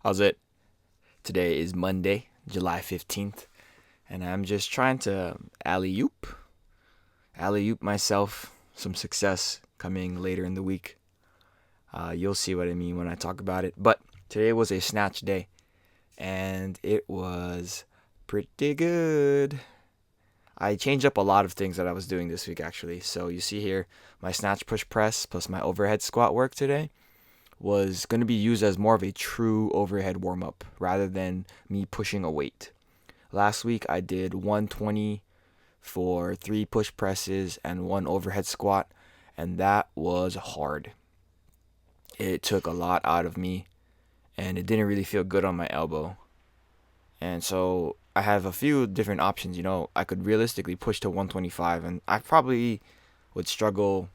How's it? Today is Monday, July 15th, and I'm just trying to alley-oop myself some success coming later in the week. You'll see what I mean when I talk about it. But today was a snatch day, and it was pretty good. I changed up a lot of things that I was doing this week, actually. So you see here, my snatch push press plus my overhead squat work today was going to be used as more of a true overhead warm up rather than me pushing a weight. Last week I did 120 for 3 push presses and 1 overhead squat, and that was hard. It took a lot out of me, and it didn't really feel good on my elbow. And so I have a few different options. I could realistically push to 125, and I probably would struggle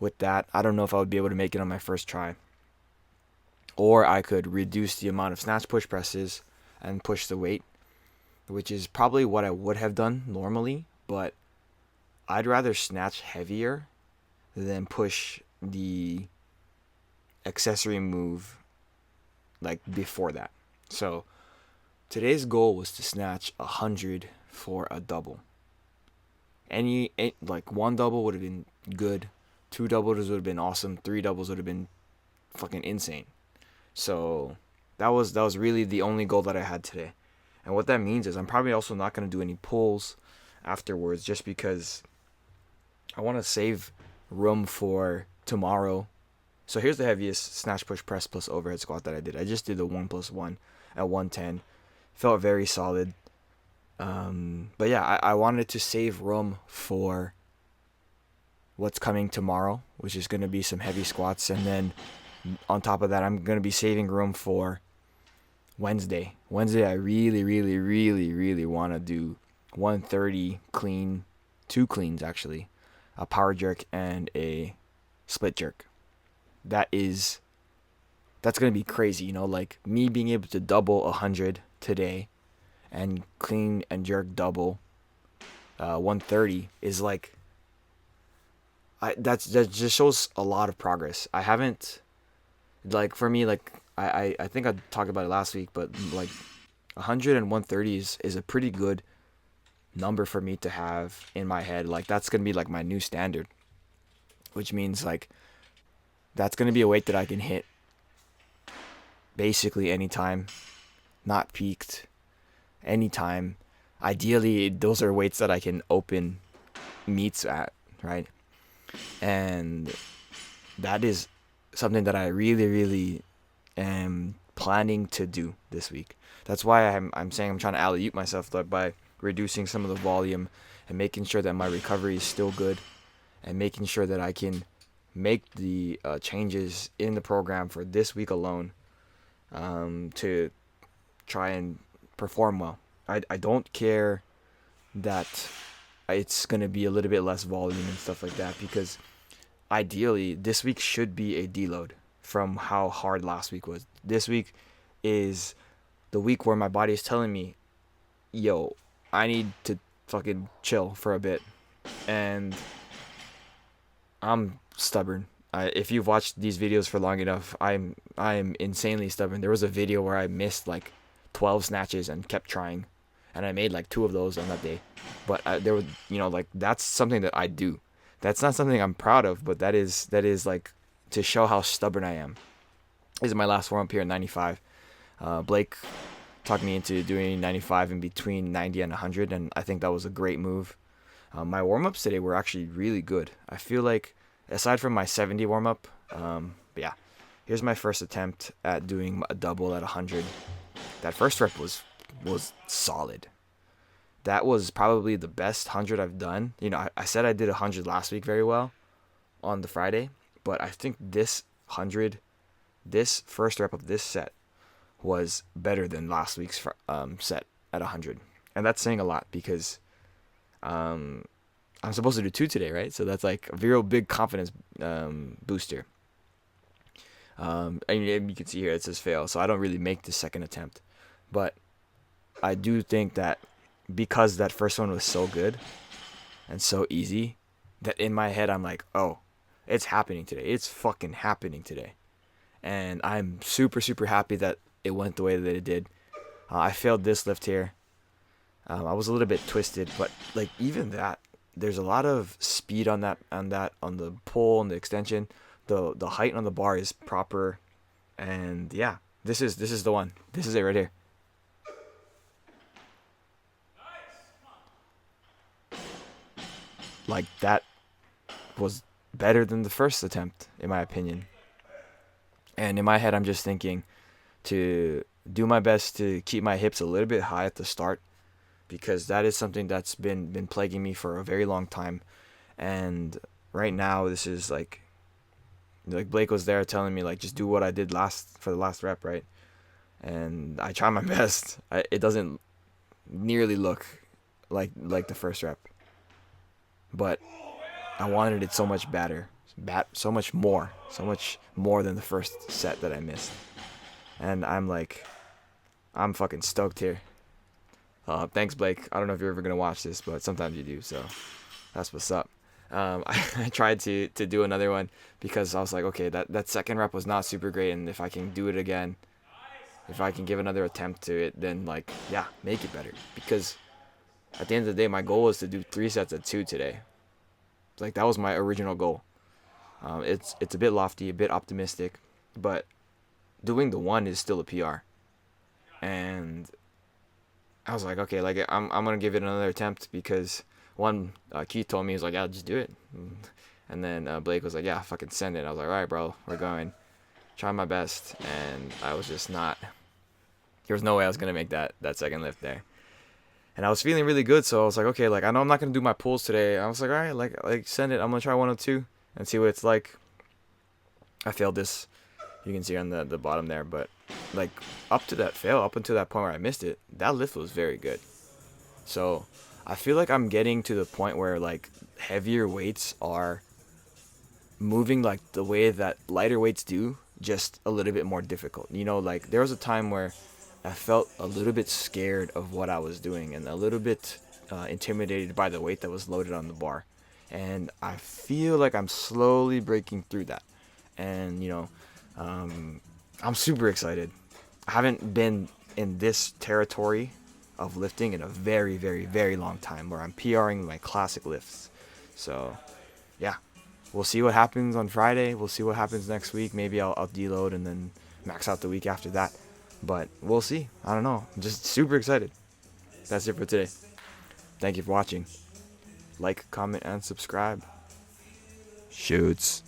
with that. I don't know if I would be able to make it on my first try. Or I could reduce the amount of snatch push presses and push the weight, which is probably what I would have done normally, but I'd rather snatch heavier than push the accessory move like before that. So today's goal was to snatch 100 for a double. Like one double would have been good, 2 doubles would have been awesome, 3 doubles would have been fucking insane. So that was really the only goal that I had today. And what that means is I'm probably also not going to do any pulls afterwards just because I want to save room for tomorrow. So here's the heaviest snatch push press plus overhead squat that I did. I just did the 1+1 at 110. Felt very solid. But yeah, I wanted to save room for what's coming tomorrow, which is going to be some heavy squats. And then on top of that, I'm going to be saving room for Wednesday. Wednesday, I really, really, really, really want to do 130 clean, 2 cleans actually, a power jerk and a split jerk. That's going to be crazy, like me being able to double 100 today and clean and jerk double 130 is like, that just shows a lot of progress. I haven't, like for me, like I think I talked about it last week, but like 100 and 130 is a pretty good number for me to have in my head. Like that's gonna be like my new standard, which means like that's gonna be a weight that I can hit basically anytime, not peaked, anytime. Ideally, those are weights that I can open meets at, right? And that is something that I really, really am planning to do this week. That's why I'm saying I'm trying to alley-oop myself by reducing some of the volume and making sure that my recovery is still good and making sure that I can make the changes in the program for this week alone to try and perform well. I don't care that it's going to be a little bit less volume and stuff like that because ideally, this week should be a deload from how hard last week was. This week is the week where my body is telling me, yo, I need to fucking chill for a bit. And I'm stubborn. If you've watched these videos for long enough, I am insanely stubborn. There was a video where I missed like 12 snatches and kept trying. And I made like 2 of those on that day. But there was, like that's something that I do. That's not something I'm proud of, but that is like to show how stubborn I am. This is my last warm up here at 95. Blake talked me into doing 95 in between 90 and 100, and I think that was a great move. My warm ups today were actually really good. I feel like aside from my 70 warm up, yeah, here's my first attempt at doing a double at 100. That first rep was solid. That was probably the best 100 I've done. I said I did 100 last week very well on the Friday, but I think this 100, this first rep of this set was better than last week's set at 100. And that's saying a lot because I'm supposed to do 2 today, right? So that's like a real big confidence booster. And you can see here it says fail, so I don't really make the second attempt. But I do think that because that first one was so good and so easy, that in my head I'm like, oh, it's happening today. It's fucking happening today. And I'm super, super happy that it went the way that it did. I failed this lift here. I was a little bit twisted, but like even that, there's a lot of speed on the pull and the extension. The height on the bar is proper, and yeah, this is the one. This is it right here. Like that was better than the first attempt, in my opinion. And in my head, I'm just thinking to do my best to keep my hips a little bit high at the start, because that is something that's been plaguing me for a very long time. And right now, this is like Blake was there telling me like just do what I did for the last rep, right? And I try my best. It doesn't nearly look like the first rep, but I wanted it so much better, so much more than the first set that I missed. And I'm fucking stoked here. Thanks, Blake. I don't know if you're ever gonna watch this, but sometimes you do, so that's what's up. I tried to do another one because I was like, okay, that second rep was not super great, and if I can do it again, if I can give another attempt to it, then like, yeah, make it better. Because at the end of the day, my goal was to do 3 sets at 2 today. Like that was my original goal. It's a bit lofty, a bit optimistic, but doing the 1 is still a PR. And I was like, okay, like I'm gonna give it another attempt because one, Keith told me, he was like, yeah, just do it. And then Blake was like, yeah, fucking send it. I was like, all right, bro, we're going. Try my best, and I was just not. There was no way I was gonna make that second lift there. And I was feeling really good, so I was like, okay, like I know I'm not gonna do my pulls today. I was like, all right, like send it. I'm gonna try 102 and see what it's like. I failed this. You can see on the bottom there, but like up until that point where I missed it, that lift was very good. So I feel like I'm getting to the point where like heavier weights are moving like the way that lighter weights do, just a little bit more difficult. You know, like there was a time where I felt a little bit scared of what I was doing and a little bit intimidated by the weight that was loaded on the bar. And I feel like I'm slowly breaking through that. And, you know, I'm super excited. I haven't been in this territory of lifting in a very, very, very long time where I'm PRing my classic lifts. So, yeah, we'll see what happens on Friday. We'll see what happens next week. Maybe I'll deload and then max out the week after that. But we'll see. I don't know. I'm just super excited. That's it for today. Thank you for watching. Like, comment, and subscribe. Shoots.